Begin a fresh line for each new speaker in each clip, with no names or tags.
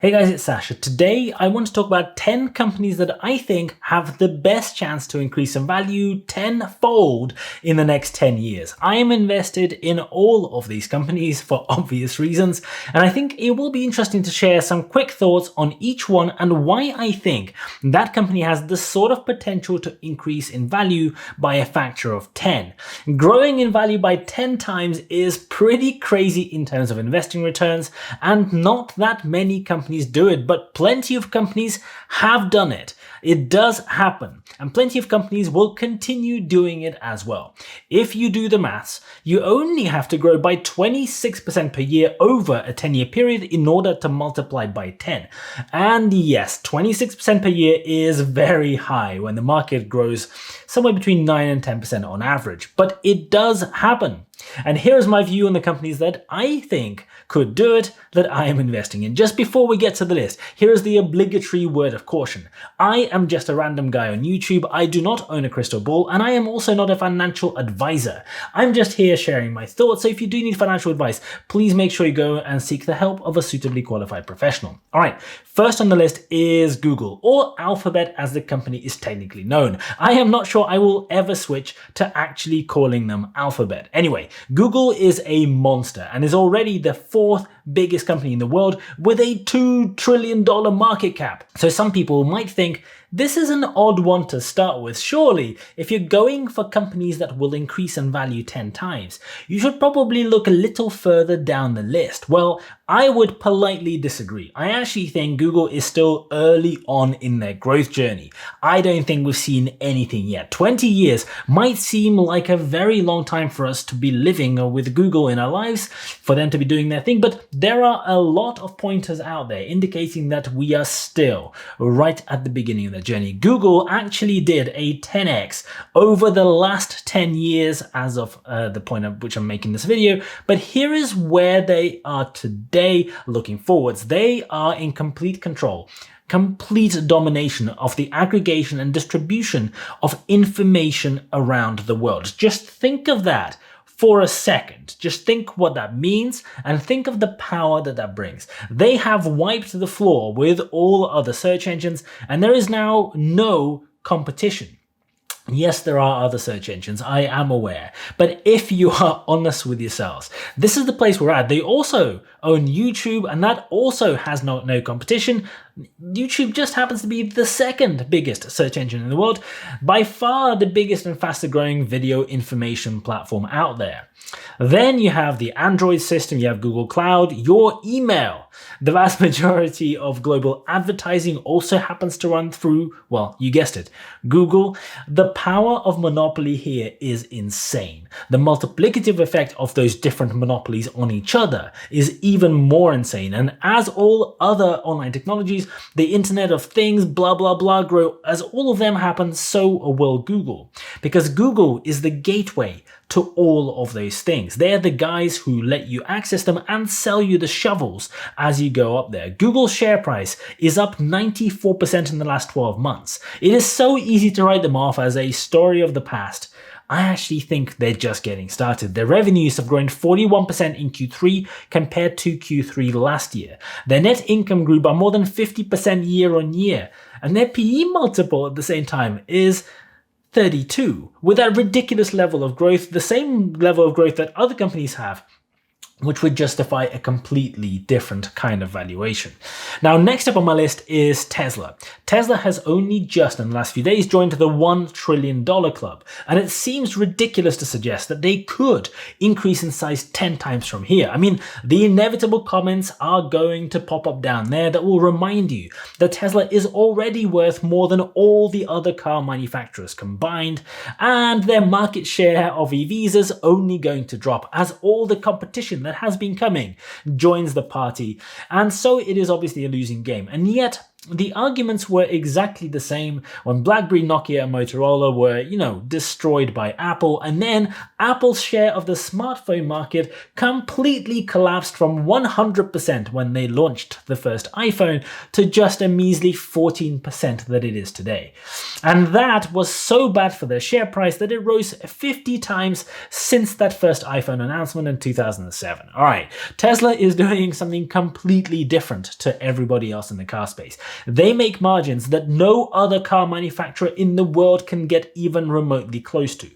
Hey guys, it's Sasha. Today I want to talk about 10 companies that I think have the best chance to increase in value tenfold in the next 10 years. I am invested in all of these companies for obvious reasons, and I think it will be interesting to share some quick thoughts on each one and why I think that company has the sort of potential to increase in value by a factor of 10. Growing in value by 10 times is pretty crazy in terms of investing returns, and not that many companies do it, but plenty of companies have done it. It does happen, and plenty of companies will continue doing it as well. If you do the maths, you only have to grow by 26% per year over a 10-year period in order to multiply by 10. And yes, 26% per year is very high when the market grows somewhere between 9 and 10% on average, but it does happen. And here's my view on the companies that I think could do it, that I am investing in. Just before we get to the list, here is the obligatory word of caution. I am just a random guy on YouTube. I do not own a crystal ball, and I am also not a financial advisor. I'm just here sharing my thoughts, so if you do need financial advice, please make sure you go and seek the help of a suitably qualified professional. All right, first on the list is Google, or Alphabet as the company is technically known. I am not sure I will ever switch to actually calling them Alphabet. Anyway, Google is a monster and is already the fourth biggest company in the world with a $2 trillion market cap. So some people might think this is an odd one to start with. Surely, if you're going for companies that will increase in value 10 times, you should probably look a little further down the list. Well, I would politely disagree. I actually think Google is still early on in their growth journey. I don't think we've seen anything yet. 20 years might seem like a very long time for us to be living with Google in our lives, for them to be doing their thing, but there are a lot of pointers out there indicating that we are still right at the beginning of the journey. Google actually did a 10x over the last 10 years as of the point at which I'm making this video, but here is where they are today looking forwards. They are in complete control, complete domination of the aggregation and distribution of information around the world. Just think of that for a second. Just think what that means and think of the power that that brings. They have wiped the floor with all other search engines, and there is now no competition. Yes, there are other search engines, I am aware, but if you are honest with yourselves, this is the place we're at. They also own YouTube, and that also has no competition. YouTube just happens to be the second biggest search engine in the world, by far the biggest and fastest growing video information platform out there. Then you have the Android system, you have Google Cloud, your email. The vast majority of global advertising also happens to run through, well, you guessed it, Google. The power of monopoly here is insane. The multiplicative effect of those different monopolies on each other is even more insane. And as all other online technologies, the Internet of Things, blah, blah, blah, grow, as all of them happen, so will Google. Because Google is the gateway to all of those things. They're the guys who let you access them and sell you the shovels as you go up there. Google's share price is up 94% in the last 12 months. It is so easy to write them off as a story of the past. I actually think they're just getting started. Their revenues have grown 41% in Q3 compared to Q3 last year. Their net income grew by more than 50% year on year, and their PE multiple at the same time is 32, with that ridiculous level of growth, the same level of growth that other companies have, which would justify a completely different kind of valuation. Now, next up on my list is Tesla. Tesla has only just in the last few days joined the $1 trillion club, and it seems ridiculous to suggest that they could increase in size 10 times from here. I mean, the inevitable comments are going to pop up down there that will remind you that Tesla is already worth more than all the other car manufacturers combined, and their market share of EVs is only going to drop as all the competition that has been coming joins the party, and so it is obviously a losing game. And yet The arguments were exactly the same when BlackBerry, Nokia, and Motorola were, destroyed by Apple, and then Apple's share of the smartphone market completely collapsed from 100% when they launched the first iPhone to just a measly 14% that it is today. And that was so bad for their share price that it rose 50 times since that first iPhone announcement in 2007. All right, Tesla is doing something completely different to everybody else in the car space. They make margins that no other car manufacturer in the world can get even remotely close to.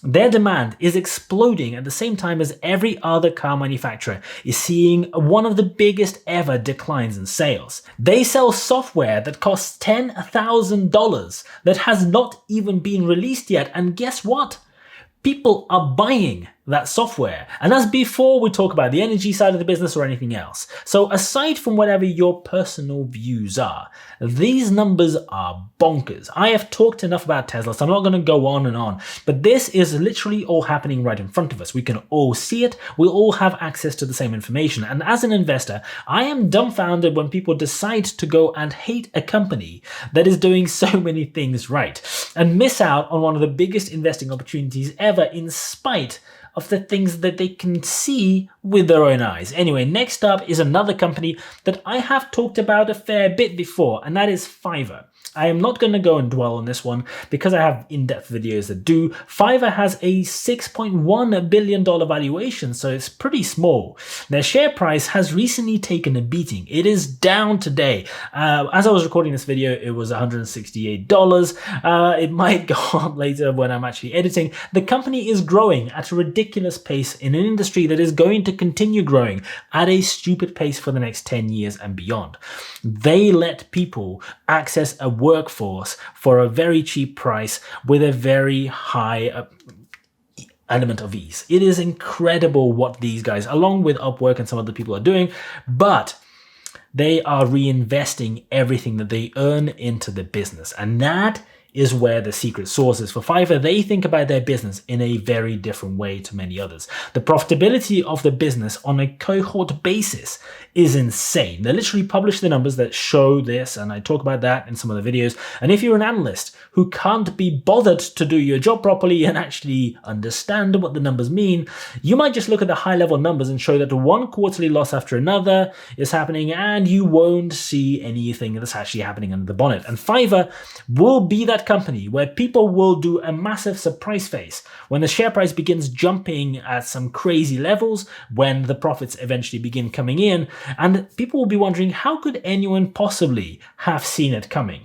Their demand is exploding at the same time as every other car manufacturer is seeing one of the biggest ever declines in sales. They sell software that costs $10,000 that has not even been released yet, and guess what? People are buying that software. And that's before we talk about the energy side of the business or anything else. So aside from whatever your personal views are, these numbers are bonkers. I have talked enough about Tesla, so I'm not going to go on and on, but this is literally all happening right in front of us. We can all see it. We'll all have access to the same information. And as an investor, I am dumbfounded when people decide to go and hate a company that is doing so many things right and miss out on one of the biggest investing opportunities ever in spite of the things that they can see with their own eyes. Anyway, next up is another company that I have talked about a fair bit before, and that is Fiverr. I am not going to go and dwell on this one because I have in-depth videos that do. Fiverr has a $6.1 billion valuation, so it's pretty small. Their share price has recently taken a beating. It is down today. As I was recording this video, it was $168. It might go up later when I'm actually editing. The company is growing at a ridiculous pace in an industry that is going to continue growing at a stupid pace for the next 10 years and beyond. They let people access a workforce for a very cheap price with a very high element of ease. It is incredible what these guys, along with Upwork and some other people, are doing, but they are reinvesting everything that they earn into the business. And that is where the secret sauce is for Fiverr. They think about their business in a very different way to many others. The profitability of the business on a cohort basis is insane. They literally publish the numbers that show this, and I talk about that in some of the videos. And if you're an analyst who can't be bothered to do your job properly and actually understand what the numbers mean, you might just look at the high-level numbers and show that one quarterly loss after another is happening, and you won't see anything that's actually happening under the bonnet. And Fiverr will be that company where people will do a massive surprise face when the share price begins jumping at some crazy levels, when the profits eventually begin coming in, and people will be wondering, how could anyone possibly have seen it coming?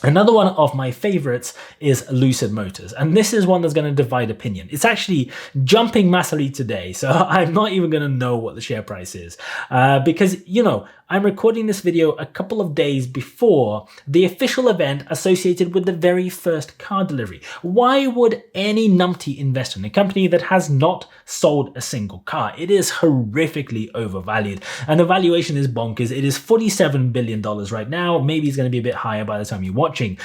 Another one of my favorites is Lucid Motors, and this is one that's going to divide opinion. It's actually jumping massively today, so I'm not even going to know what the share price is because, I'm recording this video a couple of days before the official event associated with the very first car delivery. Why would any numpty invest in a company that has not sold a single car? It is horrifically overvalued, and the valuation is bonkers. It is $47 billion right now. Maybe it's going to be a bit higher by the time you're watching.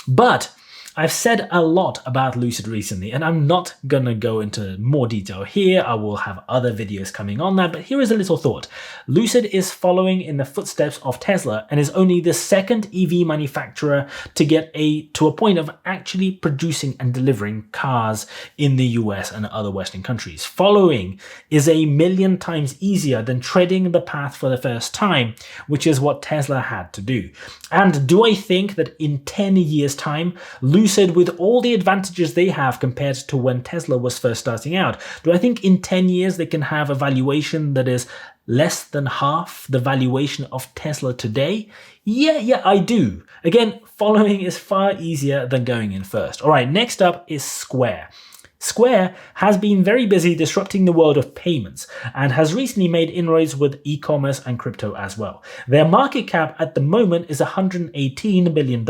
But I've said a lot about Lucid recently, and I'm not going to go into more detail here. I will have other videos coming on that, but here is a little thought. Lucid is following in the footsteps of Tesla and is only the second EV manufacturer to get to a point of actually producing and delivering cars in the US and other Western countries. Following is 1,000,000 times easier than treading the path for the first time, which is what Tesla had to do. And do I think that in 10 years' time, Lucid, with all the advantages they have compared to when Tesla was first starting out, do I think in 10 years they can have a valuation that is less than half the valuation of Tesla today? Yeah, I do. Again, following is far easier than going in first. All right, next up is Square. Square has been very busy disrupting the world of payments and has recently made inroads with e-commerce and crypto as well. Their market cap at the moment is $118 billion.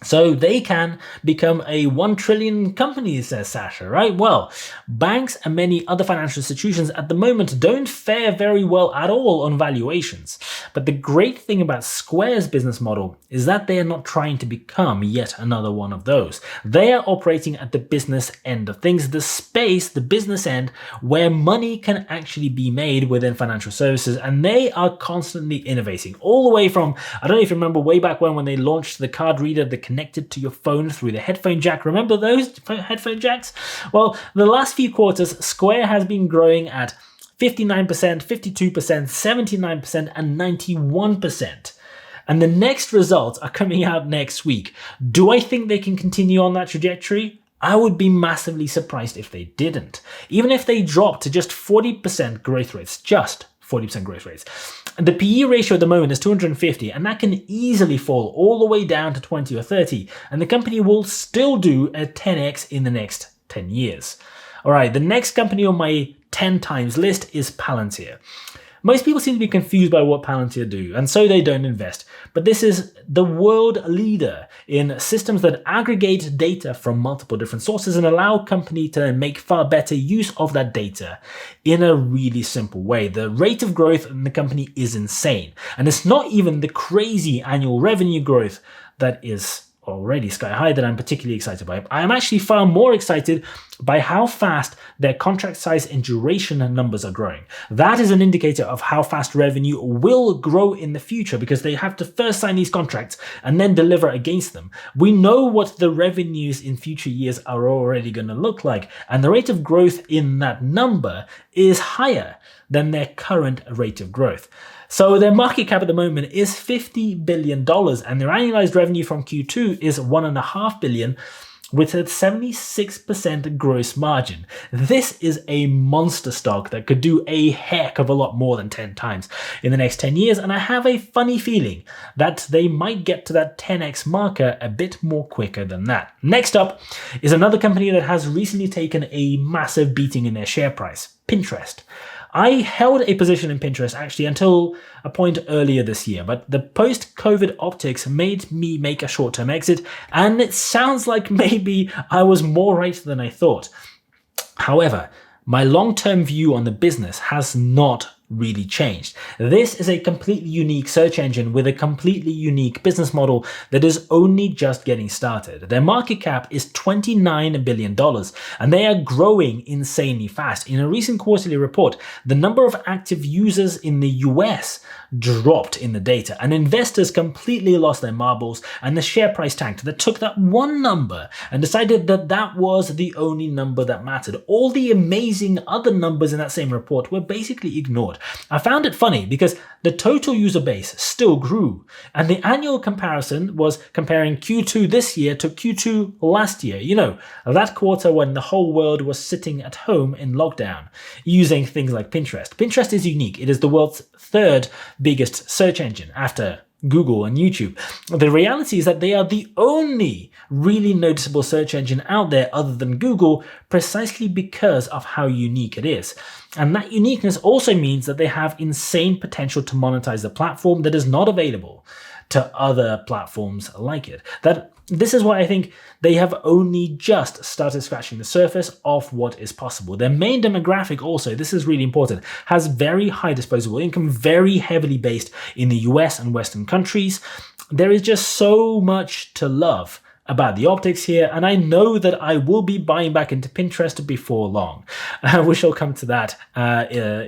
So they can become a 1 trillion company, says Sasha, right? Well, banks and many other financial institutions at the moment don't fare very well at all on valuations. But the great thing about Square's business model is that they are not trying to become yet another one of those. They are operating at the business end of things, the space, the business end, where money can actually be made within financial services. And they are constantly innovating all the way from, I don't know if you remember way back when they launched the card reader that connected to your phone through the headphone jack. Remember those headphone jacks? Well, the last few quarters, Square has been growing at 59%, 52%, 79%, and 91%. And the next results are coming out next week. Do I think they can continue on that trajectory? I would be massively surprised if they didn't. Even if they dropped to just 40% growth rates, just 40% growth rates. The PE ratio at the moment is 250, and that can easily fall all the way down to 20 or 30, and the company will still do a 10x in the next 10 years. All right, the next company on my 10 times list is Palantir. Most people seem to be confused by what Palantir do, and so they don't invest. But this is the world leader in systems that aggregate data from multiple different sources and allow company to make far better use of that data in a really simple way. The rate of growth in the company is insane. And it's not even the crazy annual revenue growth that is already sky high that I'm particularly excited by. I'm actually far more excited by how fast their contract size and duration numbers are growing. That is an indicator of how fast revenue will grow in the future because they have to first sign these contracts and then deliver against them. We know what the revenues in future years are already going to look like, and the rate of growth in that number is higher than their current rate of growth. So their market cap at the moment is $50 billion, and their annualized revenue from Q2 is $1.5 billion with a 76% gross margin. This is a monster stock that could do a heck of a lot more than 10 times in the next 10 years, and I have a funny feeling that they might get to that 10x marker a bit more quicker than that. Next up is another company that has recently taken a massive beating in their share price, Pinterest. I held a position in Pinterest actually until a point earlier this year, but the post-COVID optics made me make a short-term exit, and it sounds like maybe I was more right than I thought. However, my long-term view on the business has not really changed. This is a completely unique search engine with a completely unique business model that is only just getting started. Their market cap is $29 billion, and they are growing insanely fast. In a recent quarterly report, the number of active users in the US dropped in the data, and investors completely lost their marbles, and the share price tanked. They took that one number and decided that that was the only number that mattered. All the amazing other numbers in that same report were basically ignored. I found it funny because the total user base still grew, and the annual comparison was comparing Q2 this year to Q2 last year. You know, that quarter when the whole world was sitting at home in lockdown, using things like Pinterest. Pinterest is unique. It is the world's third biggest search engine after Google and YouTube. The reality is that they are the only really noticeable search engine out there other than Google, precisely because of how unique it is. And that uniqueness also means that they have insane potential to monetize the platform that is not available to other platforms like it. This is why I think they have only just started scratching the surface of what is possible. Their main demographic also, this is really important, has very high disposable income, very heavily based in the US and Western countries. There is just so much to love about the optics here, and I know that I will be buying back into Pinterest before long. We shall come to that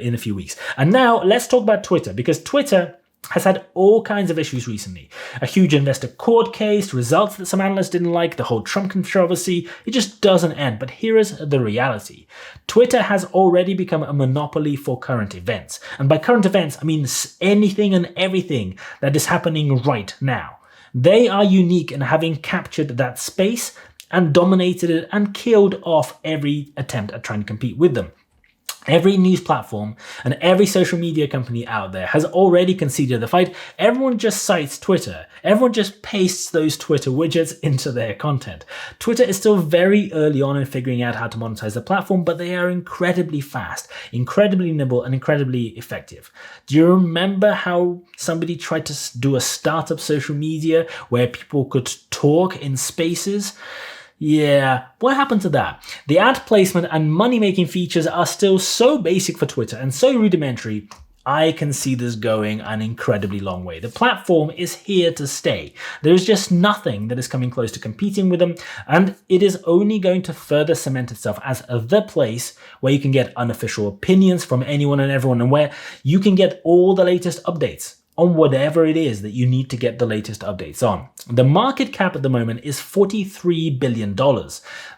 in a few weeks. And now let's talk about Twitter, because Twitter has had all kinds of issues recently. A huge investor court case, results that some analysts didn't like, the whole Trump controversy. It just doesn't end. But here is the reality. Twitter has already become a monopoly for current events. And by current events, I mean anything and everything that is happening right now. They are unique in having captured that space and dominated it and killed off every attempt at trying to compete with them. Every news platform and every social media company out there has already conceded the fight. Everyone just cites Twitter. Everyone just pastes those Twitter widgets into their content. Twitter is still very early on in figuring out how to monetize the platform, but they are incredibly fast, incredibly nimble, and incredibly effective. Do you remember how somebody tried to do a startup social media where people could talk in spaces? Yeah, what happened to that? The ad placement and money-making features are still so basic for Twitter and so rudimentary. I can see this going an incredibly long way. The platform is here to stay. There is just nothing that is coming close to competing with them, and it is only going to further cement itself as the place where you can get unofficial opinions from anyone and everyone, and where you can get all the latest updates on whatever it is that you need to get the latest updates on. The market cap at the moment is $43 billion.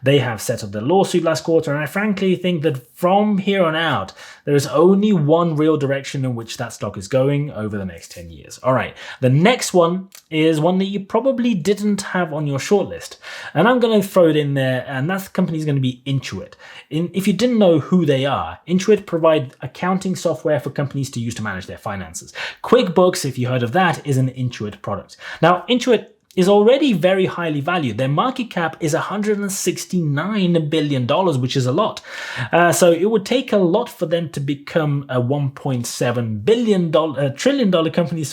They have settled the lawsuit last quarter, and I frankly think that from here on out, there is only one real direction in which that stock is going over the next 10 years. All right, the next one is one that you probably didn't have on your shortlist, and I'm going to throw it in there, and that company is going to be Intuit. If you didn't know who they are, Intuit provide accounting software for companies to use to manage their finances. QuickBooks, if you heard of that, is an Intuit product. Now, Intuit is already very highly valued. Their market cap is $169 billion, which is a lot. So it would take a lot for them to become a $1.7 trillion company,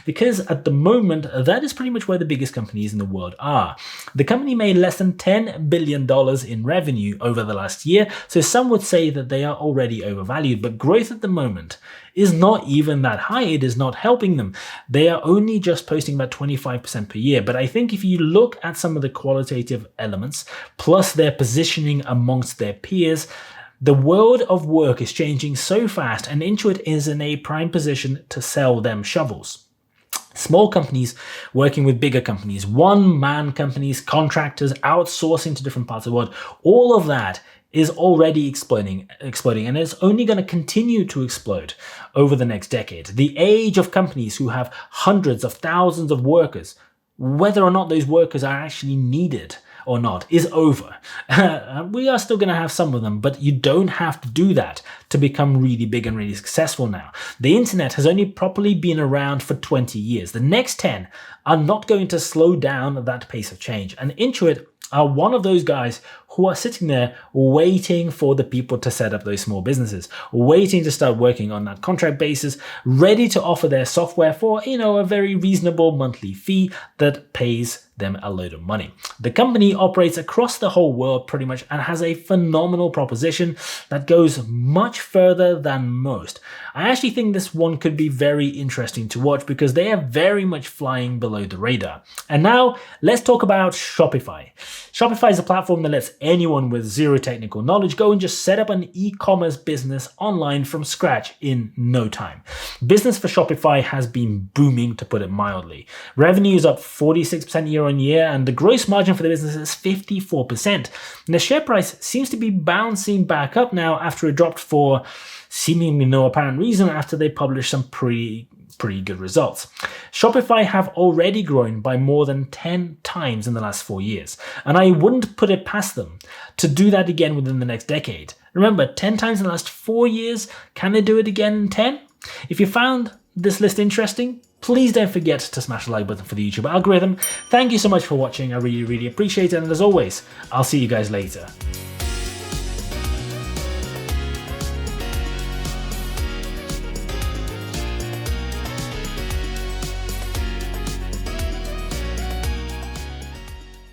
because at the moment, that is pretty much where the biggest companies in the world are. The company made less than $10 billion in revenue over the last year, so some would say that they are already overvalued, but growth at the moment is not even that high. It is not helping them. They are only just posting about 25% per year. But I think if you look at some of the qualitative elements, plus their positioning amongst their peers, the world of work is changing so fast, and Intuit is in a prime position to sell them shovels. Small companies working with bigger companies, one-man companies, contractors, outsourcing to different parts of the world, all of that is already exploding, and it's only going to continue to explode over the next decade. The age of companies who have hundreds of thousands of workers, whether or not those workers are actually needed or not, is over. We are still going to have some of them, but you don't have to do that to become really big and really successful now. The internet has only properly been around for 20 years. The next 10 are not going to slow down that pace of change. And Intuit are one of those guys who are sitting there waiting for the people to set up those small businesses, waiting to start working on that contract basis, ready to offer their software for, a very reasonable monthly fee that pays them a load of money. The company operates across the whole world pretty much and has a phenomenal proposition that goes much further than most. I actually think this one could be very interesting to watch because they are very much flying below the radar. And now let's talk about Shopify. Shopify is a platform that lets anyone with zero technical knowledge go and just set up an e-commerce business online from scratch in no time. Business for Shopify has been booming, to put it mildly. Revenue is up 46% year on year, and the gross margin for the business is 54%. And the share price seems to be bouncing back up now after it dropped for seemingly no apparent reason after they published some pretty good results. Shopify have already grown by more than 10 times in the last 4 years, and I wouldn't put it past them to do that again within the next decade. Remember, 10 times in the last 4 years, can they do it again in 10? If you found this list interesting, please don't forget to smash the like button for the YouTube algorithm. Thank you so much for watching, I really appreciate it, and as always, I'll see you guys later.